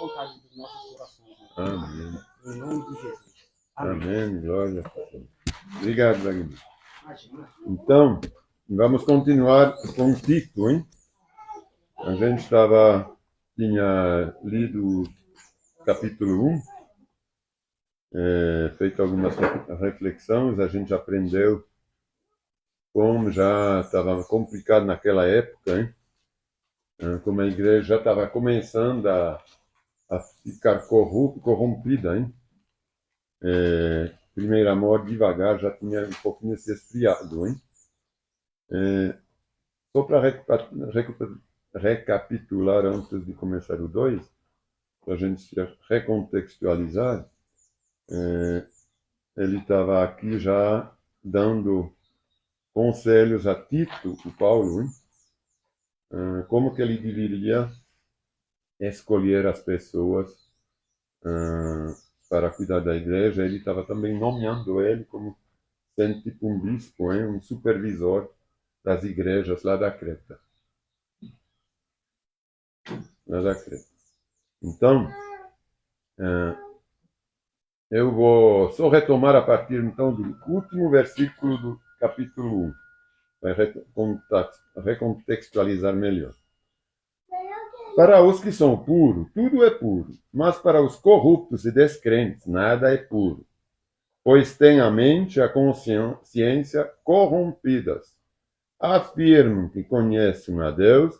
vontade dos nossos corações. Né? Amém. Em nome de Jesus. Amém. Glória a Deus. Obrigado, Wagner. Imagina. Então, vamos continuar com o Tito, hein? A gente tinha lido o capítulo 1, feito algumas reflexões, a gente aprendeu como já estava complicado naquela época, hein? Como a igreja já estava começando a ficar corrompida, hein? Primeiro amor devagar já tinha um pouquinho se esfriado, hein? Só para recapitular antes de começar o 2, para a gente se recontextualizar, ele estava aqui já dando conselhos a Tito, o Paulo, hein? Como que ele deveria escolher as pessoas para cuidar da igreja. Ele estava também nomeando ele como sendo tipo um bispo, hein? Um supervisor das igrejas lá da Creta. Então, eu vou só retomar a partir então do último versículo do capítulo 1, para recontextualizar melhor. Para os que são puros, tudo é puro, mas para os corruptos e descrentes, nada é puro, pois têm a mente e a consciência corrompidas. Afirmam que conhecem a Deus,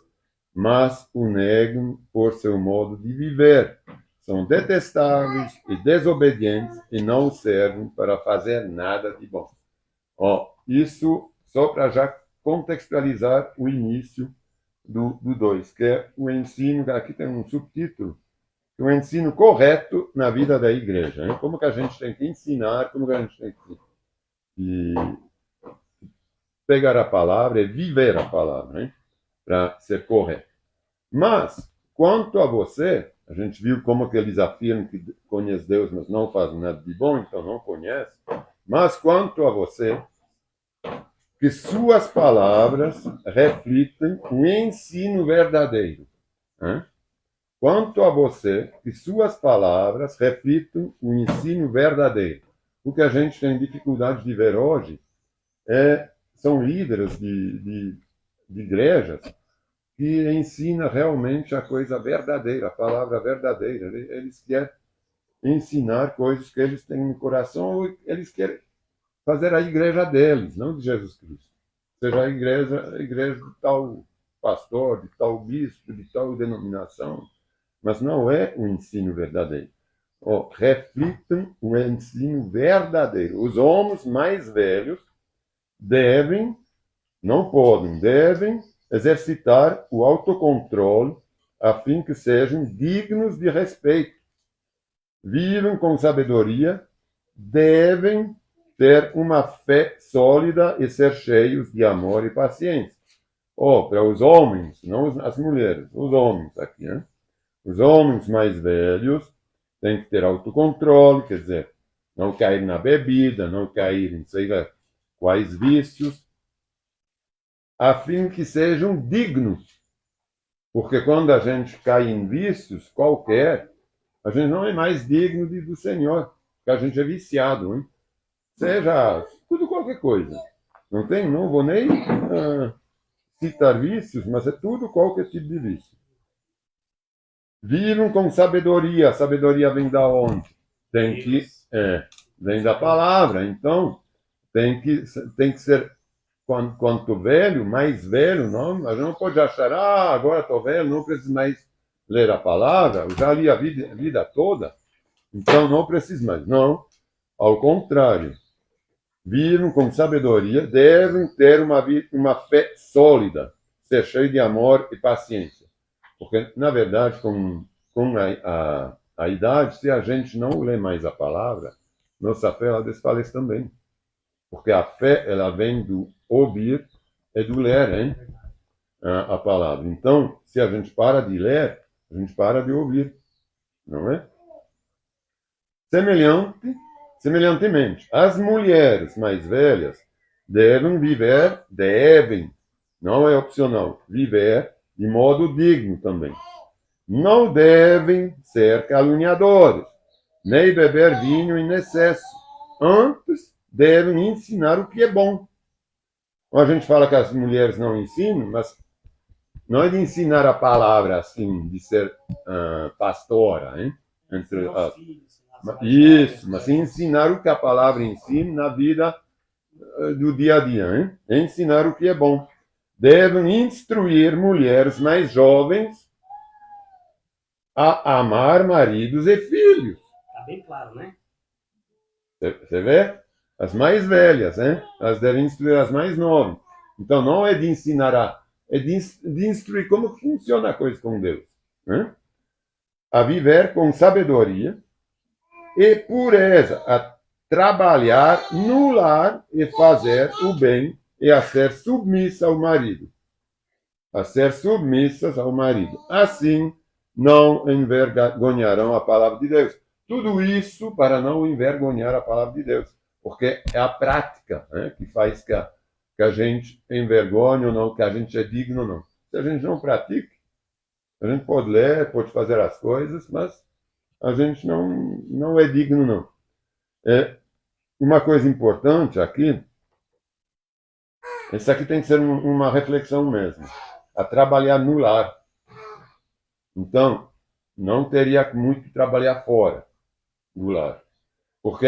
mas o negam por seu modo de viver. São detestáveis e desobedientes e não servem para fazer nada de bom. Isso só para já contextualizar o início do 2, que é o ensino, aqui tem um subtítulo, o ensino correto na vida da igreja. Hein? Como que a gente tem que ensinar, como que a gente tem que pegar a palavra e viver a palavra, para ser correto. Mas, quanto a você, a gente viu como que eles afirmam que conhece Deus, mas não fazem nada de bom, então não conhece. Mas, quanto a você, que suas palavras reflitem o ensino verdadeiro. Quanto a você, que suas palavras reflitem o ensino verdadeiro. O que a gente tem dificuldade de ver hoje são líderes de igrejas que ensinam realmente a coisa verdadeira, a palavra verdadeira. Eles querem ensinar coisas que eles têm no coração, ou eles querem fazer a igreja deles, não de Jesus Cristo. Seja a igreja de tal pastor, de tal bispo, de tal denominação, mas não é o ensino verdadeiro. Reflitam o ensino verdadeiro. Os homens mais velhos devem exercitar o autocontrole a fim que sejam dignos de respeito. Vivam com sabedoria, devem ter uma fé sólida e ser cheios de amor e paciência. Para os homens, não as mulheres, os homens aqui, né? Os homens mais velhos têm que ter autocontrole, quer dizer, não cair na bebida, não cair em sei lá quais vícios, a fim que sejam dignos. Porque quando a gente cai em vícios qualquer, a gente não é mais digno do Senhor, porque a gente é viciado, hein? Seja tudo qualquer coisa. Não vou nem citar vícios, mas é tudo qualquer tipo de vício. Vivam com sabedoria. A sabedoria vem da onde? Vem da palavra. Então, tem que ser quanto velho, mais velho, não? A gente não pode achar, agora estou velho, não preciso mais ler a palavra, eu já li a vida toda, então não preciso mais. Não, ao contrário. Vivam com sabedoria, devem ter uma fé sólida, ser cheio de amor e paciência. Porque, na verdade, com a idade, se a gente não lê mais a palavra, nossa fé ela desfalece também. Porque a fé ela vem do ouvir e do ler, hein? A palavra. Então, se a gente para de ler, a gente para de ouvir, não é? Semelhantemente, as mulheres mais velhas devem, não é opcional, viver de modo digno também, não devem ser caluniadores, nem beber vinho em excesso. Antes, devem ensinar o que é bom. A gente fala que as mulheres não ensinam, mas não é de ensinar a palavra assim, de ser pastora, hein? Entre as, isso, mas ensinar o que a palavra ensina na vida do dia a dia, hein? Ensinar o que é bom. Devem instruir mulheres mais jovens a amar maridos e filhos. Tá bem claro, né? Você vê? As mais velhas, hein? Elas devem instruir as mais novas. Então não é de ensinar é de instruir como funciona a coisa com Deus. Hein? A viver com sabedoria e pureza, a trabalhar no lar e fazer o bem e a ser submissa ao marido. A ser submissas ao marido. Assim não envergonharão a palavra de Deus. Tudo isso para não envergonhar a palavra de Deus. Porque é a prática, né, que faz que a gente envergonhe ou não, que a gente é digno ou não. Se a gente não pratica, a gente pode ler, pode fazer as coisas, mas a gente não é digno, não. Uma coisa importante aqui, isso aqui tem que ser uma reflexão mesmo, a trabalhar no lar. Então, não teria muito que trabalhar fora do lar. Porque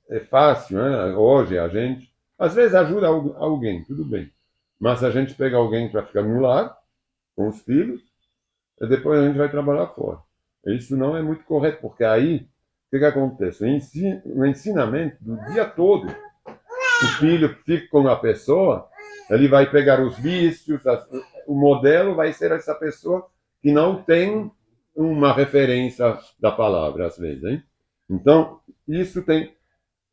é fácil, né? Hoje a gente, às vezes ajuda alguém, tudo bem. Mas a gente pega alguém para ficar no lar, com os filhos, e depois a gente vai trabalhar fora. Isso não é muito correto, porque aí, o que acontece? O ensinamento do dia todo, o filho fica com a pessoa, ele vai pegar os vícios, o modelo vai ser essa pessoa que não tem uma referência da palavra, às vezes. Hein? Então, isso tem...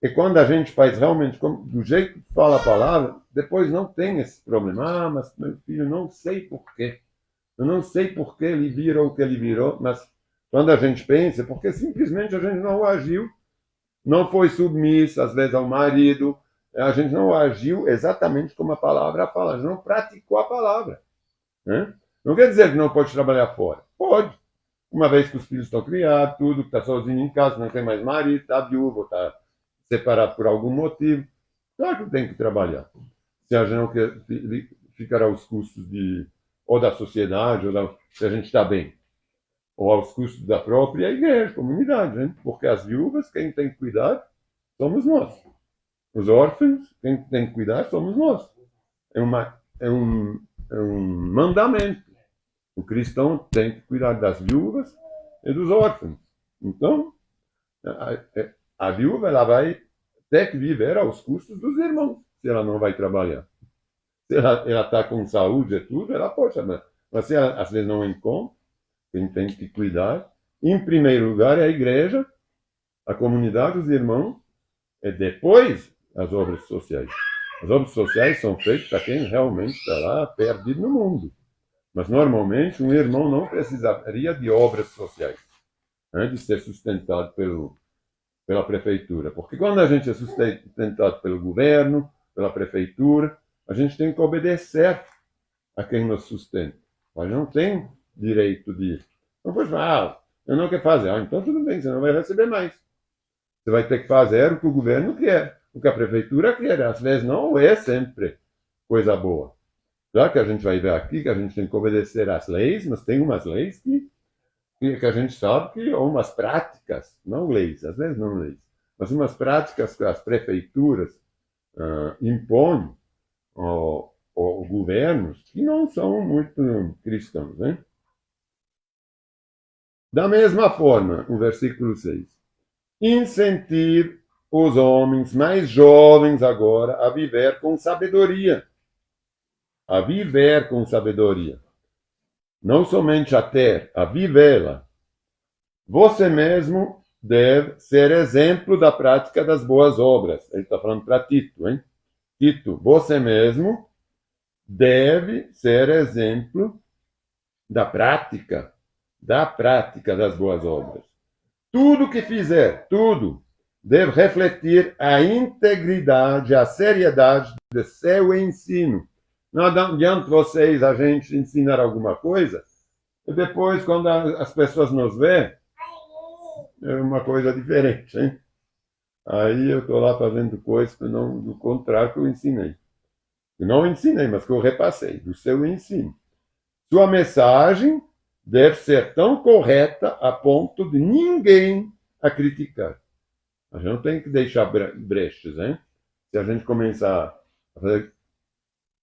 E quando a gente faz realmente do jeito que fala a palavra, depois não tem esse problema. Ah, mas meu filho, não sei porquê. Eu não sei porquê ele virou o que ele virou, mas quando a gente pensa, porque simplesmente a gente não agiu, não foi submissa, às vezes, ao marido, a gente não agiu exatamente como a palavra fala, a gente não praticou a palavra. Né? Não quer dizer que não pode trabalhar fora. Pode. Uma vez que os filhos estão criados, tudo, que está sozinho em casa, não tem mais marido, está viúvo, está separado por algum motivo, claro que tem que trabalhar. Se a gente não quer ficar aos custos ou da sociedade, se a gente está bem, ou aos custos da própria igreja, comunidade, né? Porque as viúvas, quem tem que cuidar, somos nós. Os órfãos, quem tem que cuidar, somos nós. É um mandamento. O cristão tem que cuidar das viúvas e dos órfãos. Então, a viúva ela vai ter que viver aos custos dos irmãos, se ela não vai trabalhar. Se ela está com saúde e tudo, ela pode trabalhar. Mas se ela, às vezes, não encontra, quem tem que cuidar, em primeiro lugar, é a igreja, a comunidade, os irmãos, e depois as obras sociais. As obras sociais são feitas para quem realmente está lá perdido no mundo. Mas, normalmente, um irmão não precisaria de obras sociais, né, de ser sustentado pela prefeitura. Porque quando a gente é sustentado pelo governo, pela prefeitura, a gente tem que obedecer a quem nos sustenta. Mas não tem direito de... Não pode falar, eu não quero fazer. Então tudo bem, você não vai receber mais. Você vai ter que fazer o que o governo quer, o que a prefeitura quer. Às vezes não é sempre coisa boa. Já que a gente vai ver aqui que a gente tem que obedecer às leis, mas tem umas leis que a gente sabe que, ou umas práticas, não leis, às vezes não leis, mas umas práticas que as prefeituras impõem ao governos que não são muito cristãos. Né? Da mesma forma, o versículo 6. Incentive os homens mais jovens agora a viver com sabedoria. A viver com sabedoria. Não somente a ter, a vivê-la. Você mesmo deve ser exemplo da prática das boas obras. Ele está falando para Tito, hein? Tito, você mesmo deve ser exemplo da prática das boas obras. Tudo que fizer, tudo, deve refletir a integridade, a seriedade de seu ensino. Não adianta vocês, a gente, ensinar alguma coisa E depois, quando as pessoas nos veem, é uma coisa diferente, hein? Aí eu estou lá fazendo coisas que não, do contrário que eu ensinei. Eu não ensinei, mas que eu repassei, do seu ensino. Sua mensagem deve ser tão correta a ponto de ninguém a criticar. A gente não tem que deixar brechas, hein? Se a gente começar a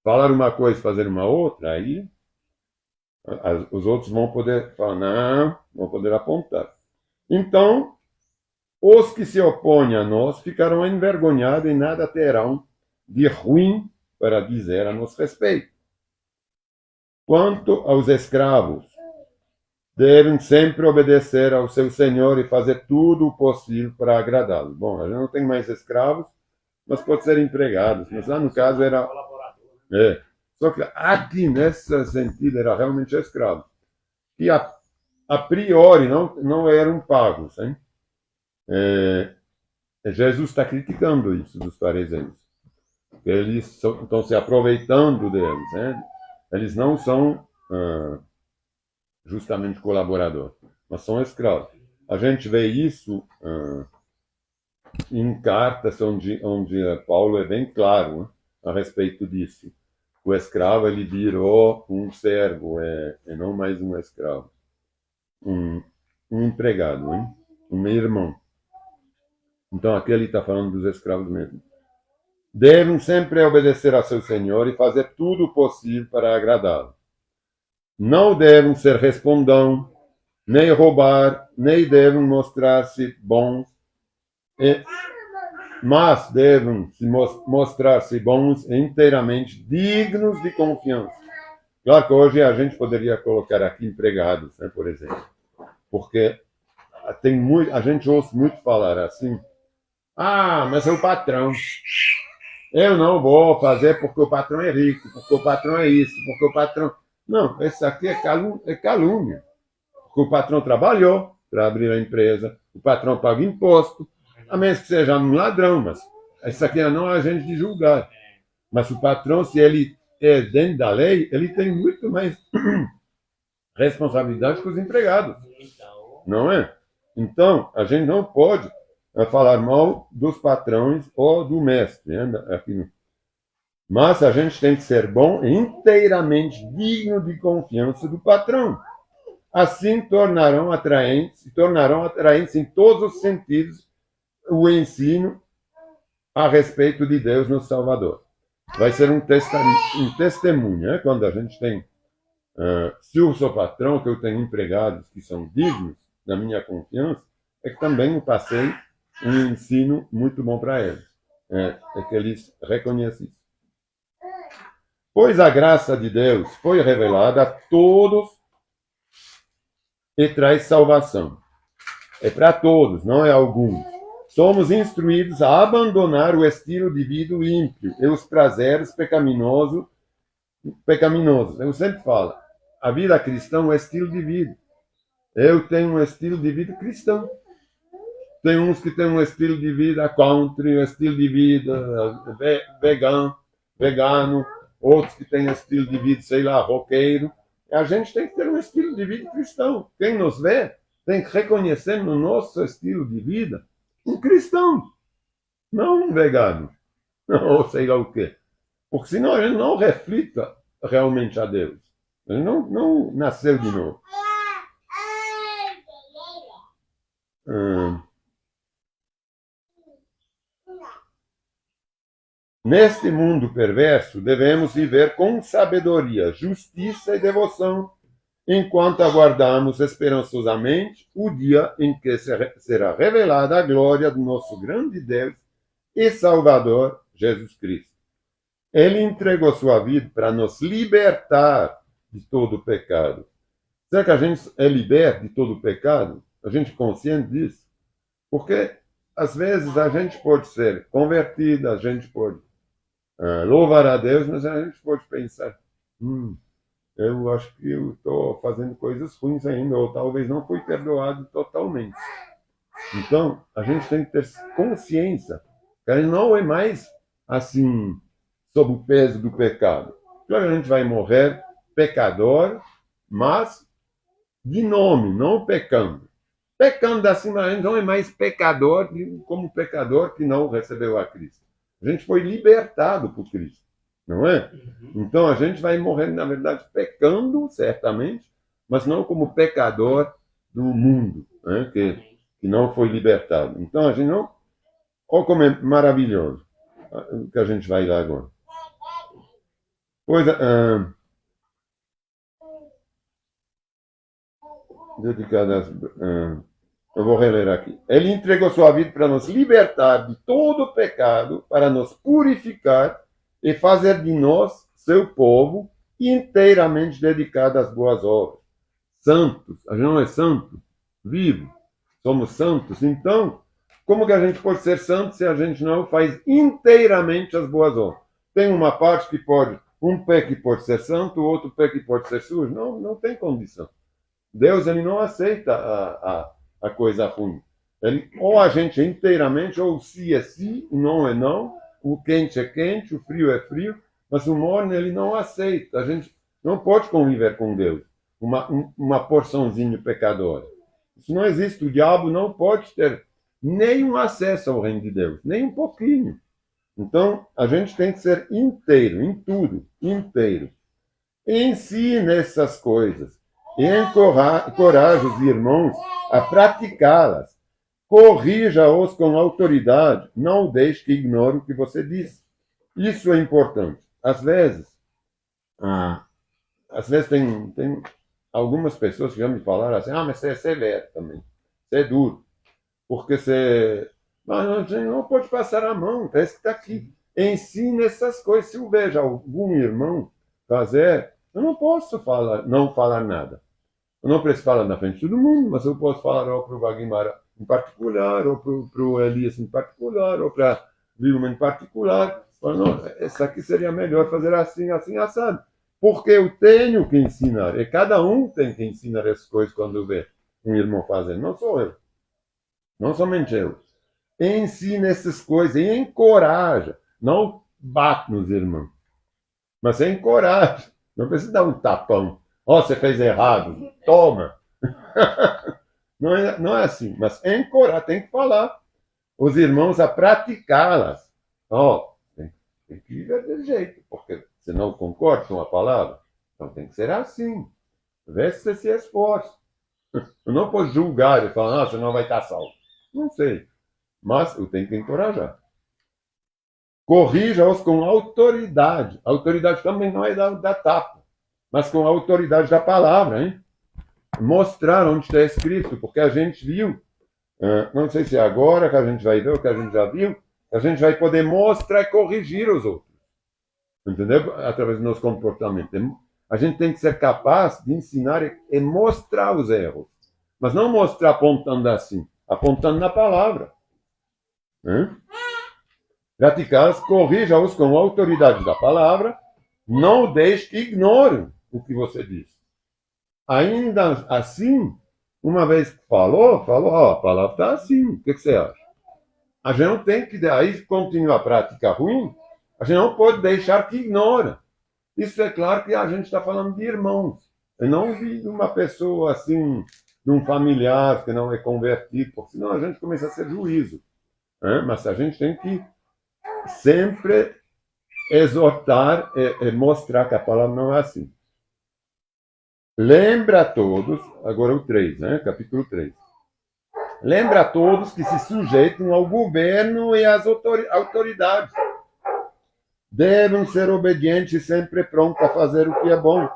falar uma coisa e fazer uma outra, aí os outros vão poder falar, não, vão poder apontar. Então, os que se opõem a nós ficarão envergonhados e nada terão de ruim para dizer a nosso respeito. Quanto aos escravos, devem sempre obedecer ao seu senhor e fazer tudo o possível para agradá-lo. Bom, a gente não tem mais escravos, mas pode ser empregados. Mas lá no caso era... Só que aqui, nesse sentido, era realmente escravo. E a priori não eram pagos. Hein? Jesus está criticando isso dos fariseus. Eles estão se aproveitando deles. Né? Eles não são justamente colaboradores, mas são escravos. A gente vê isso em cartas onde Paulo é bem claro, né, a respeito disso. O escravo ele virou um servo, e não mais um escravo. Um empregado, hein? Um irmão. Então aqui ele está falando dos escravos mesmo. Devem sempre obedecer a seu senhor e fazer tudo o possível para agradá-lo. Não devem ser respondão, nem roubar, nem devem mostrar-se bons, mas devem mostrar-se bons e inteiramente dignos de confiança. Claro que hoje a gente poderia colocar aqui empregados, né, por exemplo, porque a gente ouve muito falar assim, mas é o patrão. Eu não vou fazer porque o patrão é rico, porque o patrão é isso, porque o patrão... Não, isso aqui é calúnia. Porque o patrão trabalhou para abrir a empresa, o patrão paga imposto, a menos que seja um ladrão, mas isso aqui não é a gente de julgar. Mas o patrão, se ele é dentro da lei, ele tem muito mais responsabilidade que os empregados. Não é? Então, a gente não pode falar mal dos patrões ou do mestre. Mas a gente tem que ser bom e inteiramente digno de confiança do patrão. Assim tornarão atraentes em todos os sentidos o ensino a respeito de Deus no Salvador. Vai ser um testemunho, né? Quando a gente tem, se eu sou patrão, que eu tenho empregados que são dignos da minha confiança, é que também eu passei um ensino muito bom para eles. É que eles reconhecem isso. Pois a graça de Deus foi revelada a todos e traz salvação. É para todos, não é alguns. Somos instruídos a abandonar o estilo de vida ímpio e os prazeres pecaminosos. Eu sempre falo, a vida cristã é um estilo de vida. Eu tenho um estilo de vida cristão. Tem uns que têm um estilo de vida country, um estilo de vida vegano, outros que têm um estilo de vida, sei lá, roqueiro. A gente tem que ter um estilo de vida cristão. Quem nos vê tem que reconhecer no nosso estilo de vida um cristão, não um vegano, ou sei lá o quê. Porque senão a gente não reflita realmente a Deus. Ele não nasceu de novo. Neste mundo perverso, devemos viver com sabedoria, justiça e devoção, enquanto aguardamos esperançosamente o dia em que será revelada a glória do nosso grande Deus e Salvador, Jesus Cristo. Ele entregou sua vida para nos libertar de todo o pecado. Será que a gente é liberto de todo o pecado? A gente é consciente disso? Porque, às vezes, a gente pode ser convertido, a gente pode louvar a Deus, mas a gente pode pensar, eu acho que eu estou fazendo coisas ruins ainda, ou talvez não fui perdoado totalmente. Então, a gente tem que ter consciência que a gente não é mais assim, sob o peso do pecado. Claro, a gente vai morrer pecador, mas de nome, não pecando. Pecando assim, a gente não é mais pecador como pecador que não recebeu a Cristo. A gente foi libertado por Cristo, não é? Então a gente vai morrer, na verdade, pecando, certamente, mas não como pecador do mundo, né? Que não foi libertado. Então a gente não... Olha como é maravilhoso o que a gente vai lá agora. Pois, dedicadas... eu vou reler aqui. Ele entregou sua vida para nos libertar de todo o pecado, para nos purificar e fazer de nós, seu povo, inteiramente dedicado às boas obras. Santos. A gente não é santo? Vivo. Somos santos. Então, como que a gente pode ser santo se a gente não faz inteiramente as boas obras? Tem uma parte que pode, um pé que pode ser santo, o outro pé que pode ser sujo. Não, não tem condição. Deus, ele não aceita a coisa ruim. Ele, ou a gente é inteiramente, ou se é si, o não é não, o quente é quente, o frio é frio, mas o morno ele não aceita. A gente não pode conviver com Deus, uma porçãozinha pecadora. Isso não existe. O diabo não pode ter nenhum acesso ao reino de Deus, nem um pouquinho. Então, a gente tem que ser inteiro, em tudo, inteiro. Ensine essas coisas e encoraje os irmãos a praticá-las. Corrija-os com autoridade, não deixe que ignore o que você diz. Isso é importante. Às vezes tem algumas pessoas que já me falaram assim, mas você é severo também, você é duro, porque você... Mas a gente não pode passar a mão, parece que está aqui. Ensine essas coisas. Se eu vejo algum irmão fazer, eu não posso não falar nada. Eu não preciso falar na frente de todo mundo, mas eu posso falar ou para o Wagmar em particular, ou para o Elias em particular, ou para Vilma em particular. Não, essa aqui seria melhor fazer assim, assim, assado. Porque eu tenho que ensinar. E cada um tem que ensinar essas coisas quando vê um irmão fazendo. Não sou eu. Não somente eu. Ensina essas coisas e encoraja. Não bate nos irmãos, mas encoraja. Não precisa dar um tapão. Você fez errado. Toma. Não é assim. Mas encoraja. Tem que falar. Os irmãos a praticá-las. Tem que viver desse jeito. Porque você não concorda com a palavra. Então tem que ser assim. Vê se você se esforça. Eu não posso julgar e falar, você não vai estar salvo. Não sei. Mas eu tenho que encorajar. Corrija-os com autoridade. Autoridade também não é da tapa, mas com a autoridade da palavra, hein? Mostrar onde está escrito, porque a gente viu, não sei se é agora que a gente vai ver o que a gente já viu, a gente vai poder mostrar e corrigir os outros. Entendeu? Através do nosso comportamento. A gente tem que ser capaz de ensinar e mostrar os erros. Mas não mostrar apontando assim, apontando na palavra. Praticá-las, corrija-os com a autoridade da palavra, não deixe que ignorem o que você diz. Ainda assim, uma vez que falou, a palavra está assim, o que você acha? A gente não tem que, aí continuar a prática ruim, a gente não pode deixar que ignora. Isso é claro que a gente está falando de irmãos. Eu não vi de uma pessoa assim, de um familiar que não é convertido, porque senão a gente começa a ser juízo. Mas a gente tem que sempre exortar e mostrar que a palavra não é assim. Lembra a todos, agora o 3, capítulo 3. Lembra a todos que se sujeitam ao governo e às autoridades. Devem ser obedientes e sempre prontos a fazer o que é bom.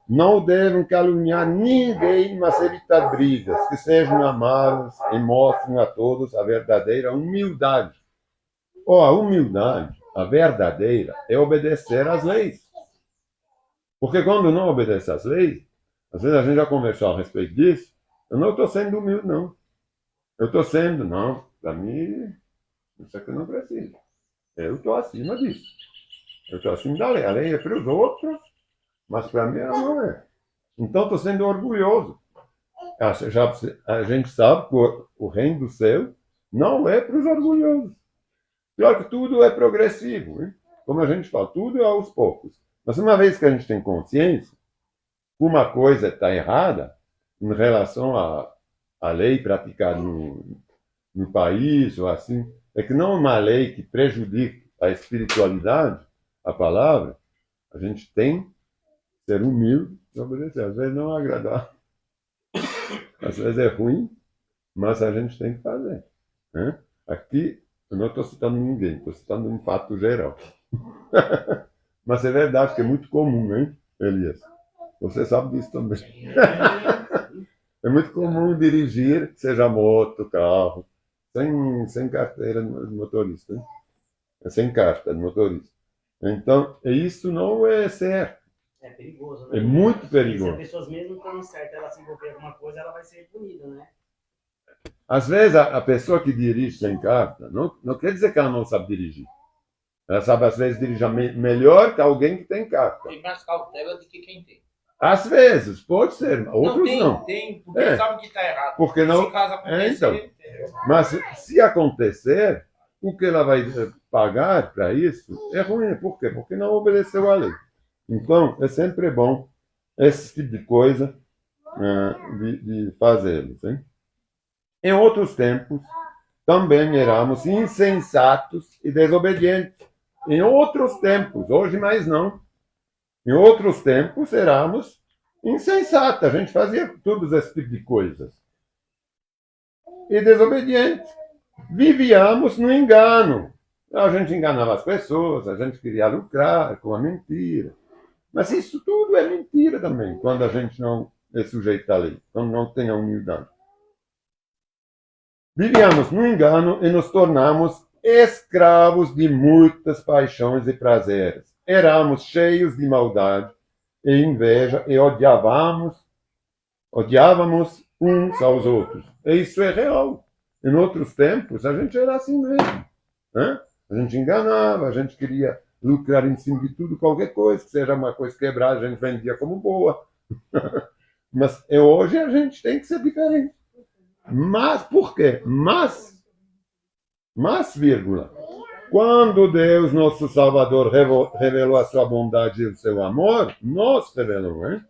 Não devem caluniar ninguém, mas evitar brigas, que sejam amáveis e mostrem a todos a verdadeira humildade. A humildade, a verdadeira, é obedecer às leis. Porque quando não obedece às leis, às vezes a gente já conversou a respeito disso, eu não estou sendo humilde, não. Eu estou sendo, não, para mim, isso aqui eu não preciso. Eu estou acima disso. Eu estou acima da lei. A lei é para os outros, mas para mim ela não é. Então estou sendo orgulhoso. A gente sabe que o reino do céu não é para os orgulhosos. Claro que tudo é progressivo, hein? Como a gente fala, tudo é aos poucos. Mas uma vez que a gente tem consciência que uma coisa está errada, em relação à lei praticada no país ou assim, é que não é uma lei que prejudique a espiritualidade, a palavra. A gente tem que ser humilde e obedecer. Às vezes não é agradável, às vezes é ruim, mas a gente tem que fazer. Né? Aqui, eu não estou citando ninguém, estou citando um fato geral. Mas é verdade que é muito comum, hein, Elias? Você sabe disso também. É muito comum dirigir, seja moto, carro, sem carteira de motorista, hein? Sem carta de motorista. Então, isso não é certo. É perigoso, né? É muito Se as perigoso. pessoas mesmo estando certas, ela se envolver em alguma coisa, ela vai ser punida, né? Às vezes, a pessoa que dirige sem carta, não quer dizer que ela não sabe dirigir. Ela sabe, às vezes, dirigir melhor que alguém que tem carta. Tem mais cautela do que quem tem. Às vezes, pode ser, outros não. Tem, porque É. sabe que está errado. Porque não. Se caso acontecer, Então. Mas se acontecer, o que ela vai pagar para isso é ruim. Por quê? Porque não obedeceu à lei. Então, é sempre bom esse tipo de coisa de fazê-los. Hein? Em outros tempos, também éramos insensatos e desobedientes. Em outros tempos, hoje mais não. Em outros tempos, éramos insensatos. A gente fazia todos esse tipo de coisas. E desobedientes. Vivíamos no engano. A gente enganava as pessoas, a gente queria lucrar com a mentira. Mas isso tudo é mentira também, quando a gente não é sujeito à lei, quando não tem a humildade. Vivíamos no engano e nos tornamos escravos de muitas paixões e prazeres. Éramos cheios de maldade e inveja e odiávamos uns aos outros. E isso é real. Em outros tempos, a gente era assim mesmo. Né? A gente enganava, a gente queria lucrar em cima de tudo, qualquer coisa, que seja uma coisa quebrada, a gente vendia como boa. Mas hoje a gente tem que ser diferente. Mas, por quê? Mas, vírgula, quando Deus, nosso Salvador, revelou a sua bondade e o seu amor, nos revelou, hein?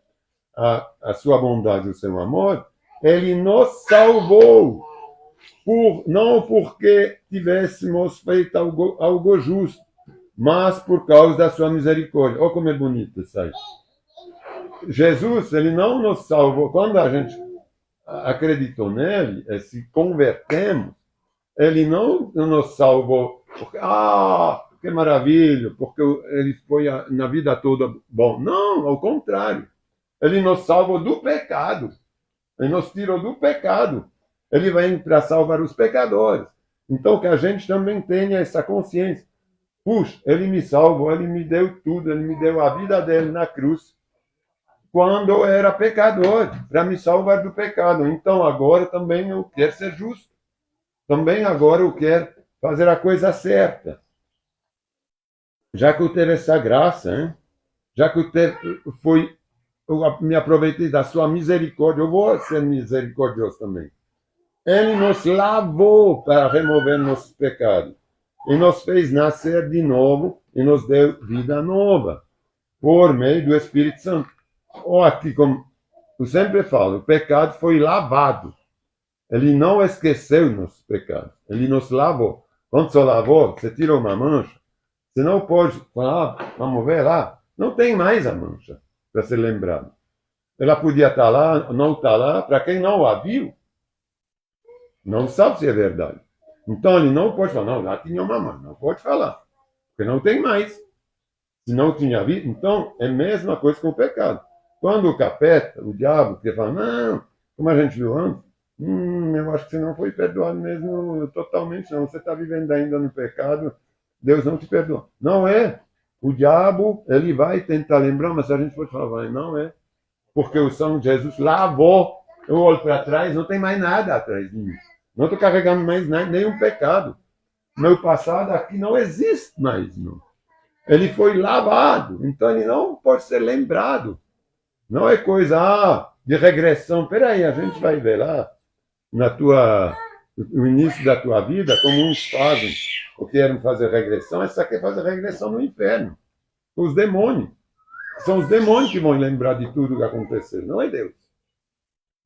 A sua bondade e o seu amor, Ele nos salvou, não porque tivéssemos feito algo justo, mas por causa da sua misericórdia. Olha como é bonito isso aí. Jesus, Ele não nos salvou, quando a gente acreditou nele, se convertemos, Ele não nos salvou porque, que maravilha, porque ele foi na vida toda bom. Não, ao contrário. Ele nos salvou do pecado. Ele nos tirou do pecado. Ele vem para salvar os pecadores. Então que a gente também tenha essa consciência. Puxa, Ele me salvou, Ele me deu tudo, Ele me deu a vida dele na cruz. Quando eu era pecador, para me salvar do pecado. Então agora também eu quero ser justo. Também agora eu quero fazer a coisa certa. Já que eu tive essa graça, hein? Já que eu me aproveitei da sua misericórdia, eu vou ser misericordioso também. Ele nos lavou para remover nossos pecados. E nos fez nascer de novo e nos deu vida nova, por meio do Espírito Santo. Ou aqui, como eu sempre falo, o pecado foi lavado. Ele não esqueceu nossos pecados. Ele nos lavou. Quando você lavou, você tirou uma mancha. Você não pode falar, vamos ver lá. Não tem mais a mancha para ser lembrado. Ela podia estar lá, não está lá. Para quem não a viu, não sabe se é verdade. Então ele não pode falar, não, lá tinha uma mancha. Não pode falar. Porque não tem mais. Se não tinha visto, então é a mesma coisa com o pecado. Quando o capeta, o diabo, quer falar, não, como a gente viu antes, eu acho que você não foi perdoado mesmo totalmente, não. Você está vivendo ainda no pecado, Deus não te perdoa. Não é. O diabo, ele vai tentar lembrar, mas se a gente for falar, não é. Porque o sangue de Jesus lavou. Eu olho para trás, não tem mais nada atrás de mim. Não estou carregando mais nada, nenhum pecado. Meu passado aqui não existe mais, não. Ele foi lavado, então ele não pode ser lembrado. Não é coisa de regressão. Peraí, a gente vai ver lá no início da tua vida, como uns fazem, ou querem fazer regressão, essa quer fazer regressão no inferno. Os demônios. São os demônios que vão lembrar de tudo que aconteceu, não é Deus.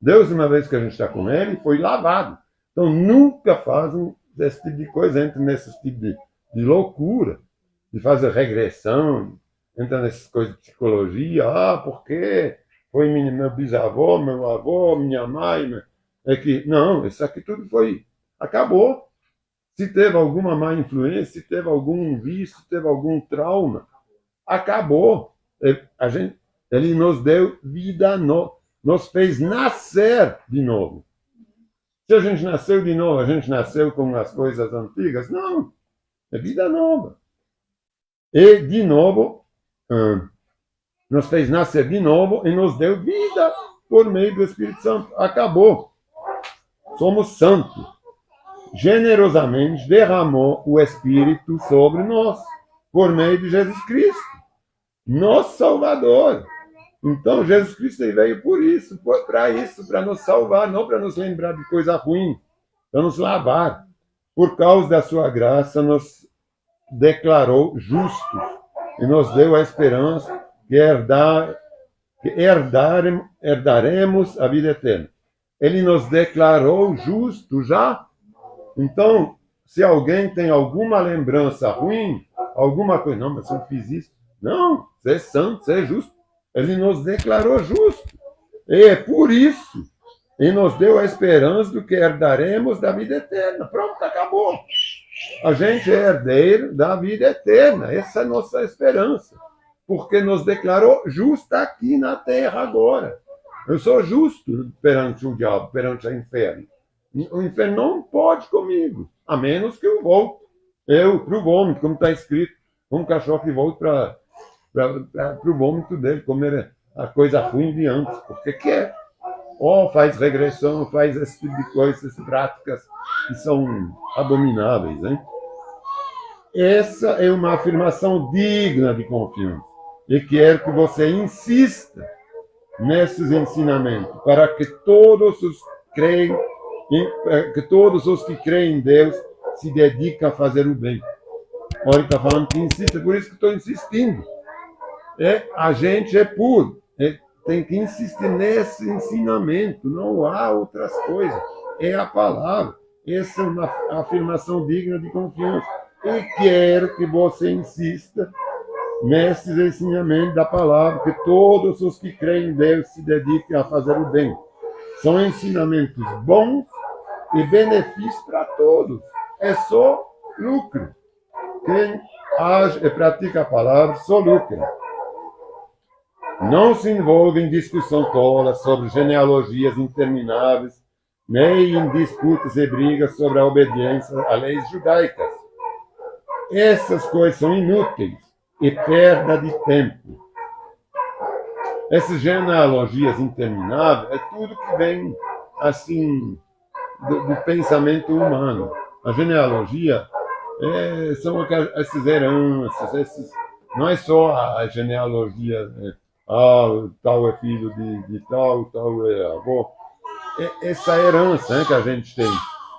Deus, uma vez que a gente está com ele, foi lavado. Então, nunca fazem esse tipo de coisa, entra nesse tipo de loucura, de fazer regressão, entra nessas coisas de psicologia, porque foi meu bisavô, meu avô, minha mãe, é que, não, isso aqui tudo foi, acabou. Se teve alguma má influência, se teve algum vício, se teve algum trauma, acabou. Ele nos deu vida nova, nos fez nascer de novo. Se a gente nasceu de novo, a gente nasceu com as coisas antigas? Não, é vida nova. E, de novo, nos fez nascer de novo e nos deu vida por meio do Espírito Santo. Acabou. Somos santos. Generosamente derramou o Espírito sobre nós, por meio de Jesus Cristo, nosso Salvador. Então, Jesus Cristo veio por isso, para nos salvar, não para nos lembrar de coisa ruim, para nos lavar. Por causa da sua graça, nos declarou justos e nos deu a esperança que herdaremos a vida eterna. Ele nos declarou justos já. Então, se alguém tem alguma lembrança ruim, alguma coisa, não, mas eu fiz isso. Não, você é santo, você é justo. Ele nos declarou justo. E é por isso, e nos deu a esperança do que herdaremos da vida eterna. Pronto, acabou. A gente é herdeiro da vida eterna. Essa é a nossa esperança. Porque nos declarou justo aqui na terra agora. Eu sou justo perante o diabo, perante o inferno. O inferno não pode comigo, a menos que eu volte. Eu para o vômito, como está escrito. Um cachorro que volta para o vômito dele, comer a coisa ruim de antes, porque quer. Ou faz regressão, faz esse tipo de coisas, práticas que são abomináveis. Hein? Essa é uma afirmação digna de confiança. E quero que você insista nesses ensinamentos, para que todos os que creem em Deus se dediquem a fazer o bem. Olha, ele está falando que insista, por isso que estou insistindo. A gente é puro, tem que insistir nesse ensinamento, não há outras coisas. É a palavra. Essa é uma afirmação digna de confiança. E quero que você insista nesses ensinamentos da palavra, que todos os que creem em Deus se dediquem a fazer o bem. São ensinamentos bons e benefícios para todos. É só lucro. Quem age e pratica a palavra só lucra. Não se envolve em discussão tola sobre genealogias intermináveis, nem em disputas e brigas sobre a obediência a leis judaicas. Essas coisas são inúteis e perda de tempo. Essas genealogias intermináveis é tudo que vem assim do pensamento humano. A genealogia são essas heranças, não é só a genealogia, tal é filho de tal é avô. Essa herança que a gente tem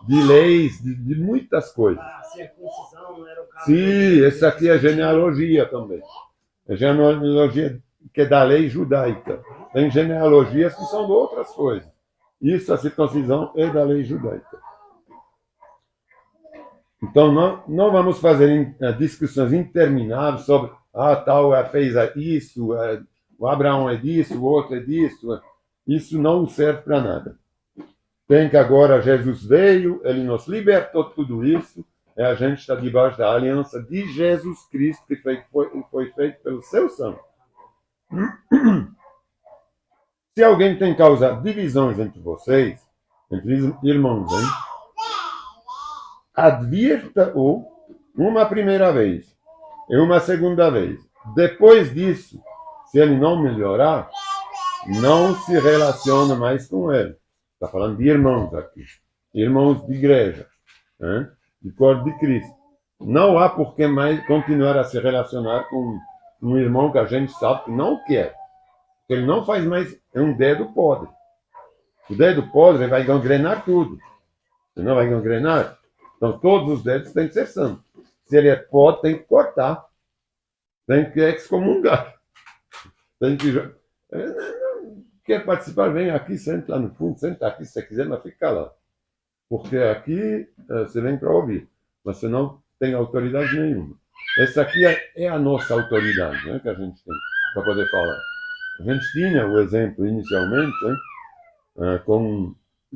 de leis, de muitas coisas. A circuncisão não era o caso. Sim, essa aqui é genealogia também. É genealogia que é da lei judaica. Tem genealogias que são de outras coisas. Isso, a circuncisão, é da lei judaica. Então, não vamos fazer discussões intermináveis sobre tal fez isso, o Abraão é disso, o outro é disso. Isso não serve para nada. Tem que agora Jesus veio, ele nos libertou de tudo isso, e a gente está debaixo da aliança de Jesus Cristo, que foi feito pelo seu sangue. Se alguém tem causado divisões entre vocês, entre irmãos, hein? Advirta-o uma primeira vez e uma segunda vez. Depois disso, se ele não melhorar, não se relaciona mais com ele. Está falando de irmãos aqui. Irmãos de igreja, né? De corpo de Cristo. Não há por que mais continuar a se relacionar com um irmão que a gente sabe que não quer. Porque ele não faz mais um dedo podre. O dedo podre vai gangrenar tudo. Se não vai gangrenar, então todos os dedos têm que ser santos. Se ele é podre, tem que cortar. Tem que excomungar. Tem que quer participar, vem aqui, senta lá no fundo, senta aqui se você quiser, mas fica lá. Porque aqui você vem para ouvir, mas você não tem autoridade nenhuma. Essa aqui é a nossa autoridade, né, que a gente tem para poder falar. A gente tinha o exemplo inicialmente, né, com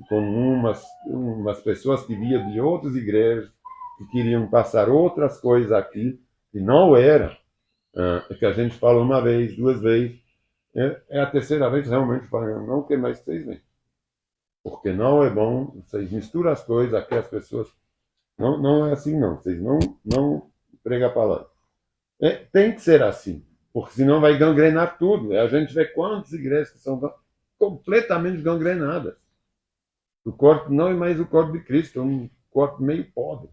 umas pessoas que vinham de outras igrejas, que queriam passar outras coisas aqui, que não era, que a gente fala uma vez, duas vezes, é a terceira vez realmente falando, não quer mais que vocês venham. Porque não é bom, vocês misturam as coisas, aqui as pessoas, não é assim não, vocês não pregam a palavra. Tem que ser assim, porque senão vai gangrenar tudo. A gente vê quantas igrejas que são completamente gangrenadas. O corpo não é mais o corpo de Cristo, é um corpo meio podre.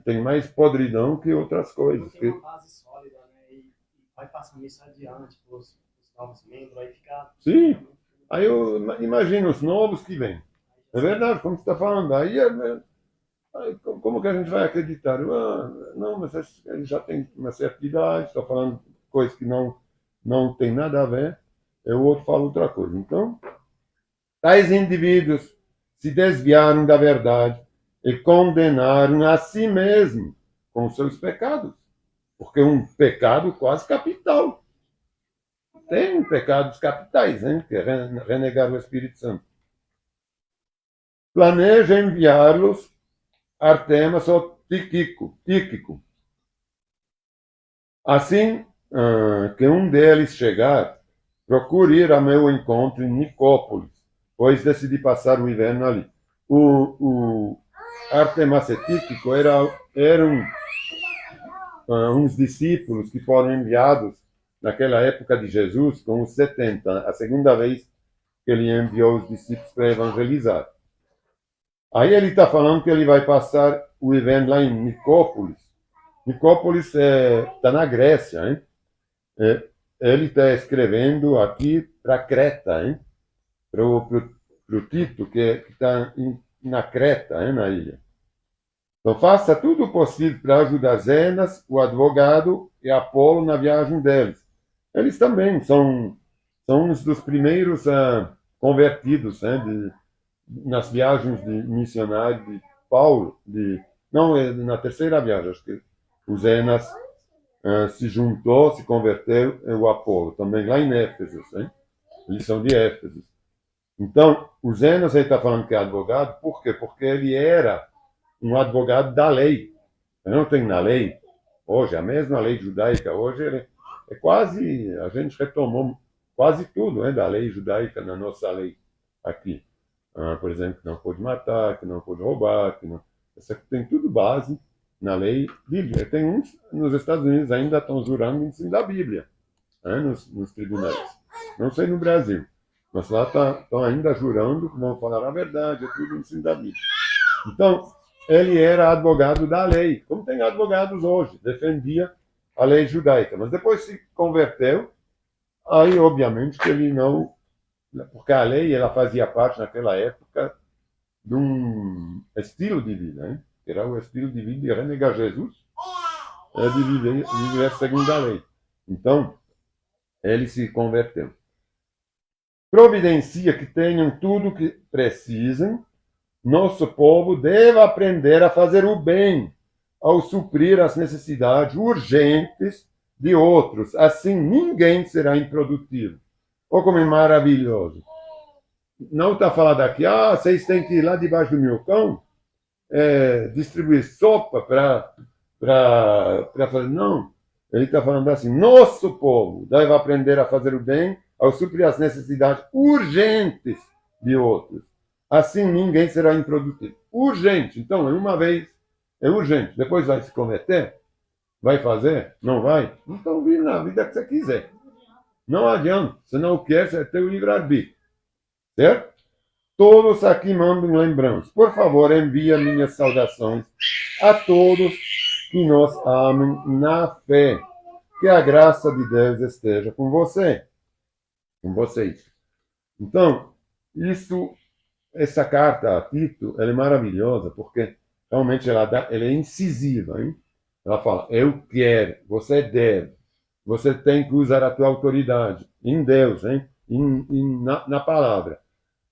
Tem mais podridão que outras coisas. Tem uma base sólida, né? E vai passando isso adiante para os novos membros, aí fica... Sim. Aí eu imagino os novos que vêm. É verdade, como você está falando. Aí como que a gente vai acreditar? Não, mas ele já tem uma certa idade, está falando coisas que não tem nada a ver. O outro fala outra coisa. Então, tais indivíduos se desviaram da verdade e condenaram a si mesmos com seus pecados. Porque é um pecado quase capital. Tem pecados capitais, hein? Que é renegar o Espírito Santo. Planeja enviá-los Artemas ou Tíquico. Assim que um deles chegar, procure ir ao meu encontro em Nicópolis, pois decidi passar o inverno ali. O Artemas e Tíquico eram uns discípulos que foram enviados naquela época de Jesus, com os 70, a segunda vez que ele enviou os discípulos para evangelizar. Aí ele está falando que ele vai passar o inverno lá em Nicópolis. Nicópolis está na Grécia, hein? Ele está escrevendo aqui para Creta, hein? Para o Tito, que está na Creta, hein? Na ilha. Então faça tudo o possível para ajudar Zenas, o advogado, e Apolo na viagem deles. Eles também são uns dos primeiros convertidos, né, nas viagens de missionário de Paulo. Na terceira viagem, acho que o Zenas se juntou, se converteu, o Apolo, também lá em Éfeso. Hein? Eles são de Éfeso. Então, o Zenas está falando que é advogado, por quê? Porque ele era um advogado da lei. Não tem na lei, hoje, a mesma lei judaica, hoje é quase, a gente retomou quase tudo, né, da lei judaica na nossa lei aqui. Por exemplo, que não pode matar, que não pode roubar, essa tem tudo base na lei bíblica. Tem uns nos Estados Unidos ainda estão jurando em cima da Bíblia, né, nos tribunais. Não sei no Brasil, mas lá estão ainda jurando que vão falar a verdade, é tudo em cima da Bíblia. Então, ele era advogado da lei, como tem advogados hoje, defendia a lei judaica, mas depois se converteu, aí obviamente que ele não, porque a lei ela fazia parte naquela época de um estilo de vida, hein? Que era o estilo de vida de renegar Jesus, de viver segundo a lei. Então, ele se converteu. Providencia que tenham tudo o que precisam. Nosso povo deve aprender a fazer o bem, ao suprir as necessidades urgentes de outros. Assim, ninguém será improdutivo. Olha como é maravilhoso. Não está falando aqui, vocês têm que ir lá debaixo do minhocão, distribuir sopa para fazer. Não. Ele está falando assim, nosso povo deve aprender a fazer o bem, ao suprir as necessidades urgentes de outros. Assim ninguém será improdutivo. Urgente. Então, uma vez, é urgente. Depois vai se converter? Vai fazer? Não vai? Então, vive na vida que você quiser. Não adianta. Se não quer, você tem o livre-arbítrio. Certo? Todos aqui mandam lembranças. Por favor, envia minhas saudações a todos que nos amem na fé. Que a graça de Deus esteja com você. Com vocês. Então, essa carta a Tito, ela é maravilhosa, porque realmente ela é incisiva, hein? Ela fala, eu quero, você deve, você tem que usar a tua autoridade em Deus, hein? na palavra.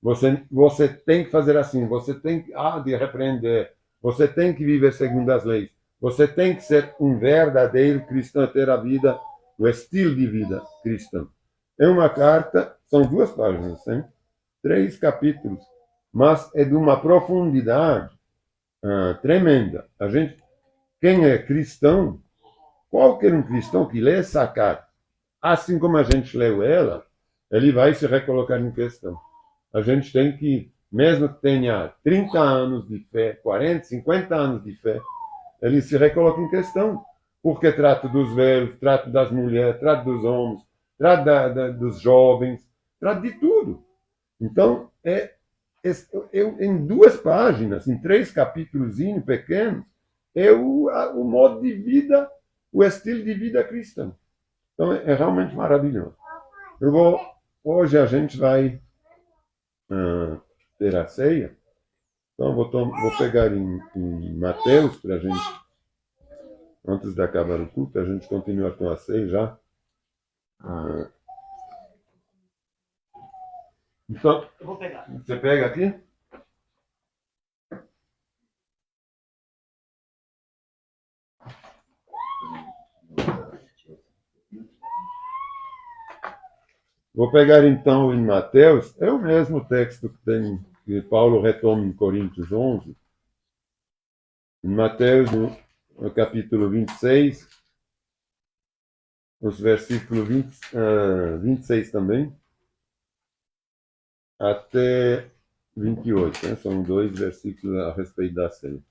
Você tem que fazer assim, você tem que de repreender, você tem que viver segundo as leis, você tem que ser um verdadeiro cristão e ter a vida, o estilo de vida cristão. É uma carta, são 2 páginas, hein? 3 capítulos, mas é de uma profundidade tremenda. Quem é cristão, qualquer um cristão que lê essa carta, assim como a gente leu ela, ele vai se recolocar em questão. A gente tem que, mesmo que tenha 30 anos de fé, 40, 50 anos de fé, ele se recoloca em questão, porque trata dos velhos, trata das mulheres, trata dos homens, trata dos jovens, trata de tudo. Então, em 2 páginas, em 3 capítulos pequenos, é o modo de vida, o estilo de vida cristão. Então, é realmente maravilhoso. Hoje a gente vai ter a ceia. Então, vou pegar em Mateus para a gente, antes de acabar o culto, a gente continua com a ceia já. Então, Eu vou pegar. você pega aqui? Vou pegar então em Mateus, é o mesmo texto que Paulo retoma em Coríntios 11. Em Mateus, no capítulo 26, os versículos 26 também, até 28, né? São 2 versículos a respeito da ceia.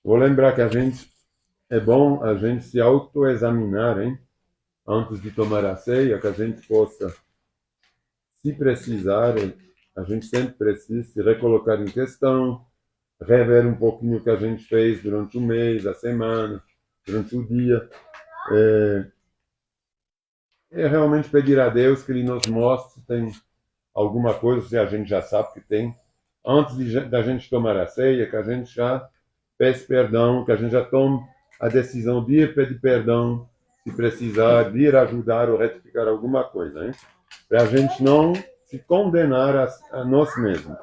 Vou lembrar que é bom a gente se autoexaminar, hein? Antes de tomar a ceia, que a gente possa, se precisar, a gente sempre precisa se recolocar em questão, rever um pouquinho o que a gente fez durante o mês, a semana, durante o dia. É realmente pedir a Deus que Ele nos mostre se tem alguma coisa, se a gente já sabe que tem, antes da gente tomar a ceia, que a gente já peça perdão, que a gente já tome a decisão de ir pedir perdão, se precisar, de ir ajudar ou retificar alguma coisa, hein? Para a gente não se condenar a nós mesmos.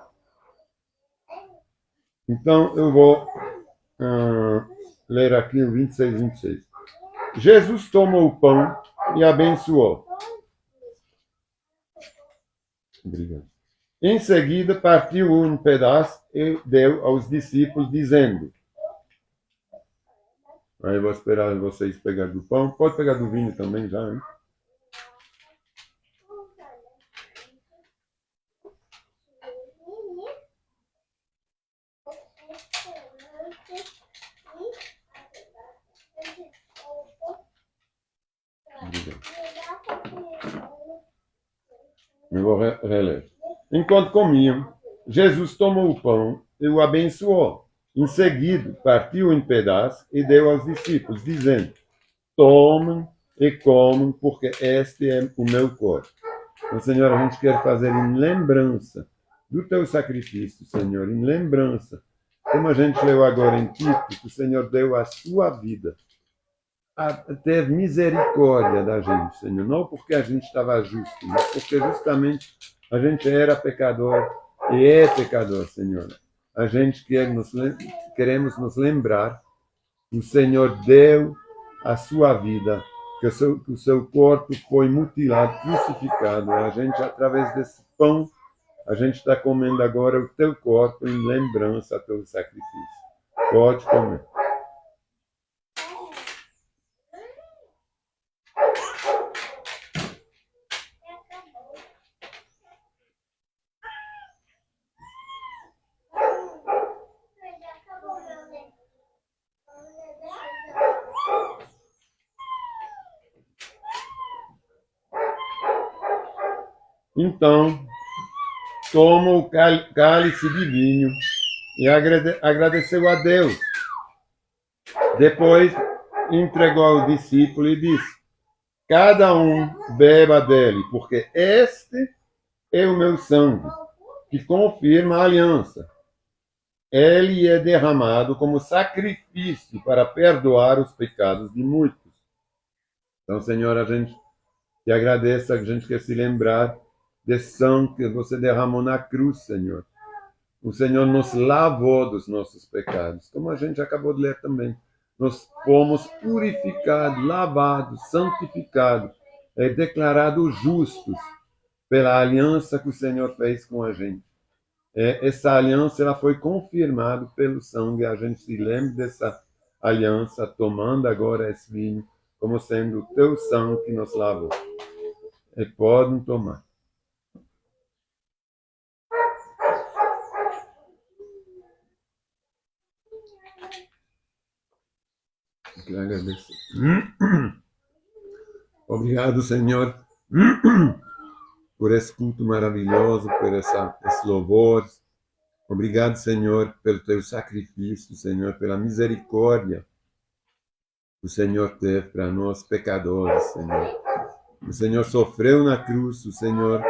Então, eu vou ler aqui o 26, 26. Jesus tomou o pão e abençoou. Obrigado. Em seguida, partiu um pedaço e deu aos discípulos, dizendo... Aí eu vou esperar vocês pegarem do pão. Pode pegar do vinho também já, hein? Eu vou reler. Enquanto comiam, Jesus tomou o pão e o abençoou. Em seguida, partiu em pedaços e deu aos discípulos, dizendo: tomem e comam, porque este é o meu corpo. Então, Senhor, a gente quer fazer em lembrança do teu sacrifício, Senhor, em lembrança. Como a gente leu agora em Tito, que o Senhor deu a sua vida, teve misericórdia da gente, Senhor. Não porque a gente estava justo, mas porque justamente a gente era pecador e é pecador, Senhor. A gente queremos nos lembrar que o Senhor deu a sua vida, que o seu corpo foi mutilado, crucificado. A gente, através desse pão, a gente está comendo agora o teu corpo em lembrança do teu sacrifício. Pode comer. Então, toma o cálice de vinho e agradeceu a Deus. Depois, entregou ao discípulo e disse: cada um beba dele, porque este é o meu sangue, que confirma a aliança. Ele é derramado como sacrifício para perdoar os pecados de muitos. Então, Senhor, a gente te agradece, a gente quer se lembrar de sangue que você derramou na cruz, Senhor. O Senhor nos lavou dos nossos pecados, como a gente acabou de ler também. Nós fomos purificados, lavados, santificados e declarados justos pela aliança que o Senhor fez com a gente. Essa aliança ela foi confirmada pelo sangue. A gente se lembra dessa aliança, tomando agora esse vinho, como sendo o teu sangue que nos lavou. E podem tomar. Eu quero agradecer. Obrigado, Senhor, por esse culto maravilhoso, por esse louvor. Obrigado, Senhor, pelo teu sacrifício, Senhor, pela misericórdia que o Senhor teve para nós, pecadores, Senhor. O Senhor sofreu na cruz, o Senhor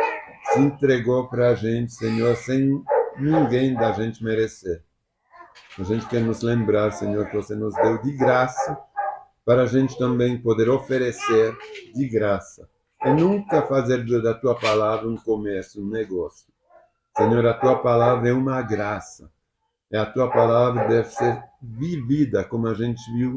se entregou para a gente, Senhor, sem ninguém da gente merecer. A gente quer nos lembrar, Senhor, que você nos deu de graça, para a gente também poder oferecer de graça. E nunca fazer da tua palavra um comércio, um negócio. Senhor, a tua palavra é uma graça. E a tua palavra deve ser vivida, como a gente viu